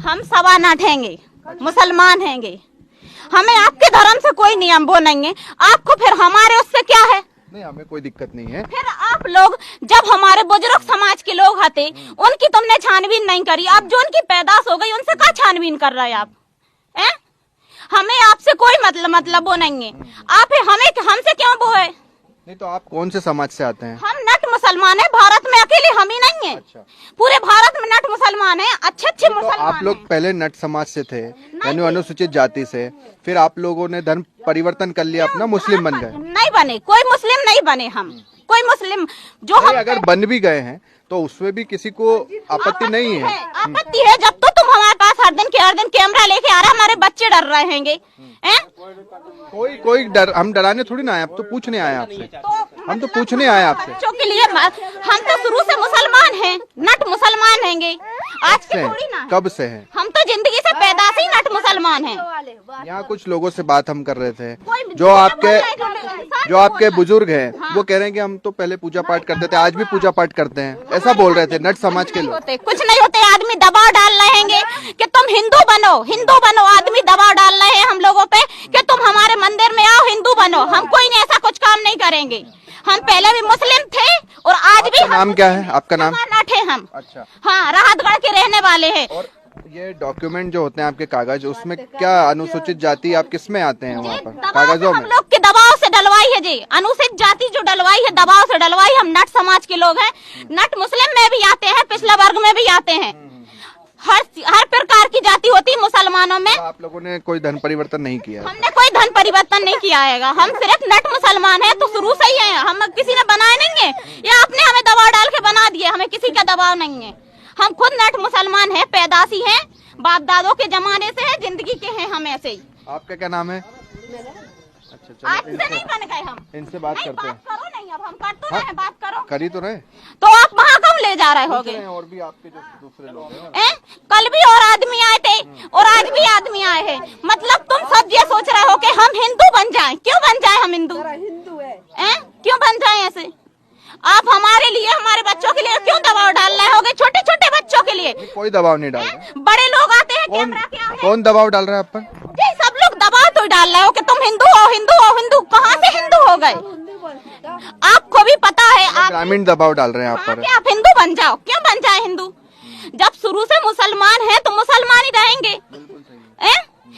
हम सवा नट हैंगे, मुसलमान हैंगे, हमें आपके धर्म से कोई नियम वो नहीं है। आपको फिर हमारे उससे क्या है? नहीं, हमें कोई दिक्कत नहीं है। फिर आप लोग जब हमारे बुजुर्ग समाज के लोग थे उनकी तुमने छानबीन नहीं करी, अब जो उनकी पैदाश हो गई उनसे क्या छानबीन कर रहे हैं आप? हैं? हमें आपसे कोई मतलब वो नहीं है। आप हमें हमसे क्यों वो है? नहीं तो आप कौन से समाज से आते हैं? हम नट मुसलमान है, भारत में अकेले हम ही नहीं है। अच्छा। पूरे भारत में नट मुसलमान है, अच्छे अच्छे तो मुसलमान आप लोग पहले नट समाज से थे, यानी अनुसूचित जाति से, फिर आप लोगों ने धर्म परिवर्तन कर लिया, अपना मुस्लिम बन गए। नहीं बने, कोई मुस्लिम नहीं बने हम, कोई मुस्लिम जो हम अगर बन भी गए हैं तो उसमें भी किसी को आपत्ति नहीं है। आपत्ति है जब तो तुम हमारे पास हर दिन कैमरा लेके आ रहा, हमारे बच्चे डर रहे हैंगे। कोई डर, हम डराने थोड़ी ना आए, अब तो पूछने आए आपसे। हम तो पूछने आए आपसे। बच्चों के लिए हम तो शुरू से मुसलमान हैं, नट मुसलमान हैंगे, आज के थोड़ी ना। कब से है? हम तो जिंदगी से पैदा से ही नट मुसलमान हैं। यहाँ कुछ लोगों से बात हम कर रहे थे, जो आपके बुजुर्ग हैं, वो कह रहे हैं कि हम तो पहले पूजा पाठ करते थे, आज भी पूजा पाठ करते हैं, ऐसा बोल रहे थे नट समाज के लोग। कुछ नहीं होते, आदमी दबाव डाल रहे हैं कि तुम हिंदू बनो, आदमी दबाव डाल रहे हैं हम लोगों पे कि तुम हमारे मंदिर में आओ, हिंदू बनो। हम कोई नहीं ऐसा कुछ काम नहीं करेंगे। हम पहले भी मुस्लिम थे और आज भी। नाम क्या है आपका? नाम नट है हम। अच्छा। हाँ, राहतगढ़ के रहने वाले हैं। और ये डॉक्यूमेंट जो होते हैं आपके कागज, उसमें क्या अनुसूचित जाति आप किस में आते हैं? वहाँ पर कागजों में हम लोग के दबाव से डलवाई है जी, अनुसूचित जाति जो डलवाई है, दबाव से डलवाई। हम नट समाज के लोग हैं, नट मुस्लिम में भी आते हैं, पिछला वर्ग में भी आते हैं। हर प्रकार की जाति होती है मुसलमानों में। आप लोगों ने कोई धर्म परिवर्तन नहीं किया? हमने कोई धर्म परिवर्तन नहीं किया है, हम सिर्फ नट मुसलमान हैं, तो शुरू से ही है। हम किसी ने बनाए नहीं है या आपने हमें दबाव डाल के बना दिए, हमें किसी का दबाव नहीं है। हम खुद नट मुसलमान हैं, पैदाशी हैं, बाप दादों के जमाने से है, जिंदगी के हैं हम ऐसे ही। आपका क्या नाम है? अच्छा, चलो आज से नहीं बन गए हम। इनसे बात करते हैं। करो नहीं, अब हम कर तो रहे, बात करो। करी तो रहे, तो आप वहाँ कम ले जा रहे होगे? और भी आपके जो दूसरे लोग हैं। कल भी और आदमी आए थे और आज भी आदमी आए हैं। मतलब तुम सब ये सोच रहे हो कि हम हिंदू बन जाएं। क्यों बन जाएं हम हिंदू? क्यों बन जाएं ऐसे? आप हमारे लिए, हमारे बच्चों के लिए क्यों दबाव डाल रहे होगे? छोटे छोटे बच्चों के लिए कोई दबाव नहीं डाल रहा। बड़े लोग आते हैं, कैमरा के आगे। कौन दबाव डाल रहा है आप पर? जी, सब लोग दबाव तो डाल रहे हो कि तुम हिंदू हो, हिंदू हो, हिंदू। कहाँ से हिंदू हो गए? आपको भी पता है, आप ग्रामीण दबाव डाल रहे हैं आप पर। आप हिंदू बन जाओ। क्यों बन जाए हिंदू? जब शुरू से मुसलमान है तो मुसलमान ही रहेंगे।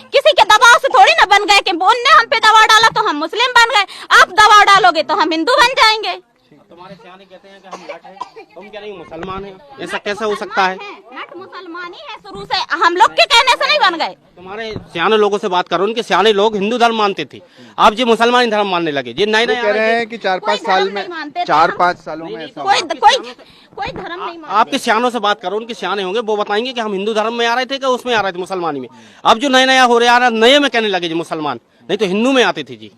किसी के दबाव से थोड़ी ना बन गए कि उनने हम पे दबाव डाला तो हम मुस्लिम बन गए। आप दबाव डालोगे तो हम हिंदू बन जाएंगे। तुम्हारे सियाने कहते हैं कि हम नट हैं, तुम क्या नहीं मुसलमान हैं? ऐसा कैसे हो सकता है? नट मुसलमान ही है शुरू से, हम लोग के कहने से नहीं बन गए। तुम्हारे सियाने लोगों से बात करो, उनके सियाने लोग हिंदू धर्म मानते थे, आप जी मुसलमान धर्म मानने लगे। ये नए कह रहे हैं कि 4-5 साल में, 4-5 सालों में ऐसा कोई धर्म नहीं मानते। आपके सियानों से बात करो, उनके सियाने होंगे, वो बताएंगे कि हम हिंदू धर्म में आ रहे थे कि उसमें आ रहे थे, मुसलमानी में। अब जो नया हो रहा है, नए में कहने लगे जी मुसलमान, नहीं तो हिंदू में आते थे जी।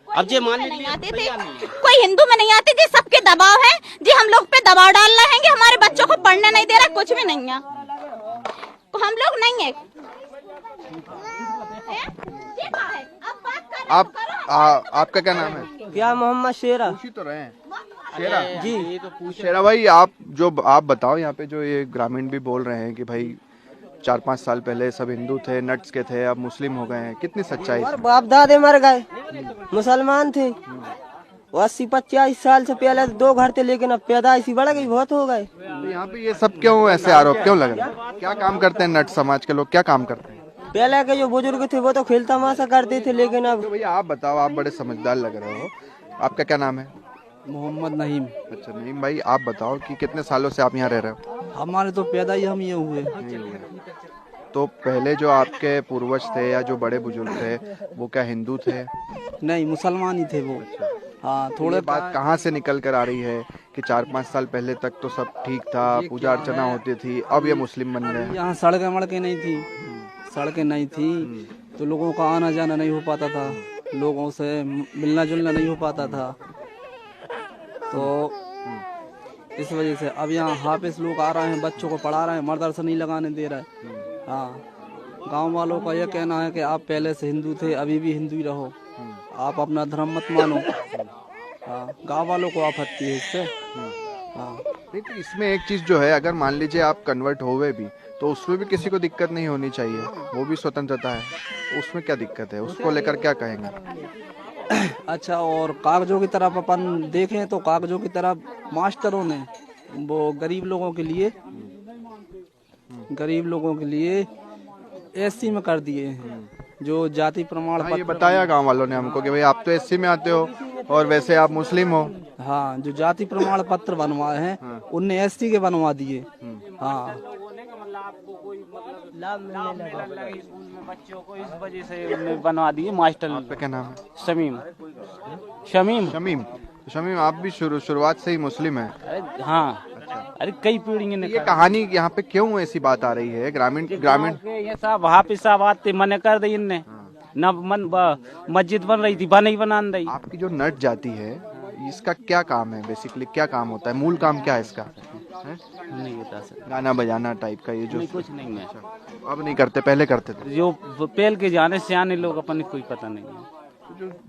अब ये मान नहीं आते थे, कोई हिंदू में नहीं आते जी, सबके दबाव है जी। हम लोग पे दबाव डाल रहे हैं कि हमारे बच्चों को पढ़ने नहीं दे रहा, कुछ भी नहीं है, तो हम लोग नहीं है। आपका क्या नाम है? क्या मोहम्मद शेरा? पूछ ही तो रहे हैं। शेरा जी, शेरा भाई, आप बताओ, यहाँ पे जो ये ग्रामीण भी बोल रहे हैं कि भाई 4-5 साल पहले सब हिंदू थे, नट्स के थे, अब मुस्लिम हो गए हैं, कितनी सच्चाई? और बाप दादे मर गए, मुसलमान थे। 80-85 साल से पहले 2 घर थे, लेकिन अब पैदाइश बढ़ गई, बहुत हो गए। तो यहाँ पे ये सब क्यों ऐसे आरोप क्यों लग रहे हैं? क्या काम करते हैं नट समाज के लोग, क्या काम करते हैं? पहले के जो बुजुर्ग थे वो तो खेल तमाशा करते थे, लेकिन अब। तो भैया आप बताओ, आप बड़े समझदार लग रहे हो, आपका क्या नाम है? मोहम्मद नहीम। अच्छा नईम भाई, आप बताओ कि कितने सालों से आप यहाँ रह रहे हो? हमारे तो पैदा ही हम ये हुए। तो पहले जो आपके पूर्वज थे या जो बड़े बुजुर्ग थे, वो क्या हिंदू थे? नहीं, मुसलमान ही थे वो। हाँ, थोड़े बात कहाँ से निकल कर आ रही है कि 4-5 साल पहले तक तो सब ठीक था, पूजा अर्चना होती थी, अब ये मुस्लिम बन गए? यहाँ सड़कें मड़कें नहीं थी, सड़कें नहीं थी तो लोगों का आना जाना नहीं हो पाता था, लोगों से मिलना जुलना नहीं हो पाता था। तो इस वजह से अब यहाँ हाफिज लोग आ रहे हैं, बच्चों को पढ़ा रहे हैं, मदरसा नहीं लगाने दे रहे। हाँ, गांव वालों का यह कहना है कि आप पहले से हिंदू थे, अभी भी हिंदू ही रहो, आप अपना धर्म मत मानो। हाँ, गांव वालों को आपत्ति है इससे। हाँ, नहीं तो इसमें एक चीज जो है, अगर मान लीजिए आप कन्वर्ट होवे भी तो उसमें भी किसी को दिक्कत नहीं होनी चाहिए, वो भी स्वतंत्रता है, उसमें क्या दिक्कत है, उसको लेकर क्या कहेंगे? अच्छा, और कागजों की तरफ अपन देखें तो कागजों की तरफ मास्टरों ने वो गरीब लोगों के लिए एससी में कर दिए हैं, जो जाति प्रमाण हाँ, ये बताया गांव वालों ने हमको कि भाई आप तो एससी में आते हो और वैसे आप मुस्लिम हो। हाँ, जो जाति प्रमाण पत्र बनवाए हैं उनने एससी के बनवा दिए। हाँ, बच्चों को इस वजह से उन्होंने बनवा दिए मास्टर। आपका क्या नाम है? शमीम। शमीम। शमीम, आप भी शुरुआत से ही मुस्लिम है? अरे हाँ, अरे कई पीढ़ियों ने ये कहानी यहाँ पे क्यों ऐसी बात आ रही है? ग्रामीण ये सब हाफिज साहब आते मने कर दी इनने न मस्जिद बन रही थी, बन ही बना रही। आपकी जो नट जाती है इसका क्या काम है? बेसिकली क्या काम होता है? मूल काम क्या है इसका? नहीं होता सर, गाना बजाना टाइप का, ये जो नहीं, कुछ नहीं है। अब नहीं करते, पहले करते थे। जो पहल के जाने से आने लोग अपन कोई पता नहीं है।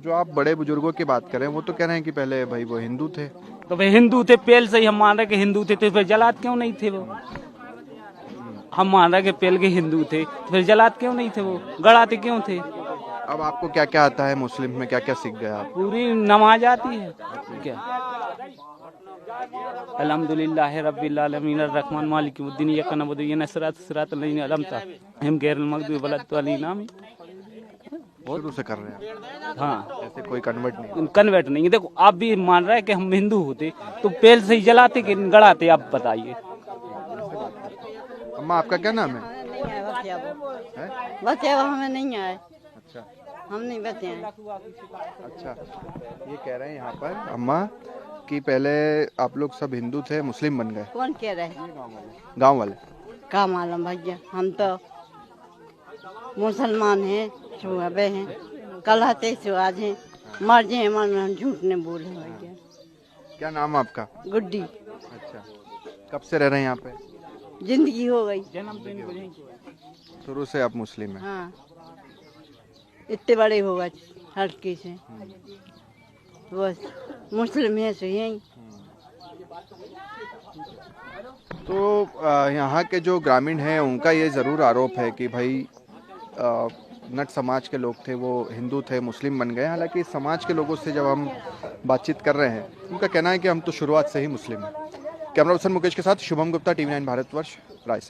जो आप बड़े बुजुर्गों की बात करें वो तो कह रहे हैं कि पहले भाई वो हिंदू थे। तो भाई हिंदू थे, पहल से ही हम मान रहे कि हिंदू थे, तो फिर जलात क्यों नहीं थे वो? हम मान रहे कि पहल के हिंदू थे, तो फिर जलात क्यों नहीं थे वो? गड़ाते क्यों थे? अब आपको क्या क्या आता है मुस्लिम में, क्या क्या सीख गए आप? पूरी नमाज आती है क्या? अल्हम्दुलिल्लाह रब्बिल आलमीन अर्रहमान मालिकिद्दीन इय्याका नअबुदु व इय्याका नस्तईन सिरातल लज़ीना अनअमता अलैहिम गैरिल मग़दूबि वलद्दालिन। शुरू से कर रहे हैं? हाँ, ऐसे कोई कन्वर्ट नहीं? कन्वर्ट नहीं है। देखो आप भी मान रहे हैं कि हम हिंदू होते तो पहल से ही जलाते कि गड़ाते? आप बताइए। अम्मा, आपका क्या नाम है? बच्चे वो हमें नहीं आए, अच्छा हम नहीं बचे हैं। अच्छा, ये कह रहे हैं यहाँ पर अम्मा कि पहले आप लोग सब हिंदू थे, मुस्लिम बन गए। कौन कह रहे हैं? गांव वाले। का मालूम भैया, हम तो मुसलमान हैं, छुआबे हैं, कल हते सो आज हैं, मर जाए मन में हम झूठ नहीं बोले भैया। क्या नाम है आपका? गुड्डी। अच्छा, कब से रह रहे हैं यहाँ पे? जिंदगी हो गई। शुरू से आप मुस्लिम हैं? हाँ, इतने बड़े हो गए हल्के से, बस मुस्लिम है सो यही। तो यहाँ के जो ग्रामीण हैं उनका ये ज़रूर आरोप है कि भाई नट समाज के लोग थे वो हिंदू थे, मुस्लिम बन गए। हालांकि समाज के लोगों से जब हम बातचीत कर रहे हैं उनका कहना है कि हम तो शुरुआत से ही मुस्लिम हैं। कैमरा पर्सन मुकेश के साथ शुभम गुप्ता, TV9 भारतवर्ष, रायसेन।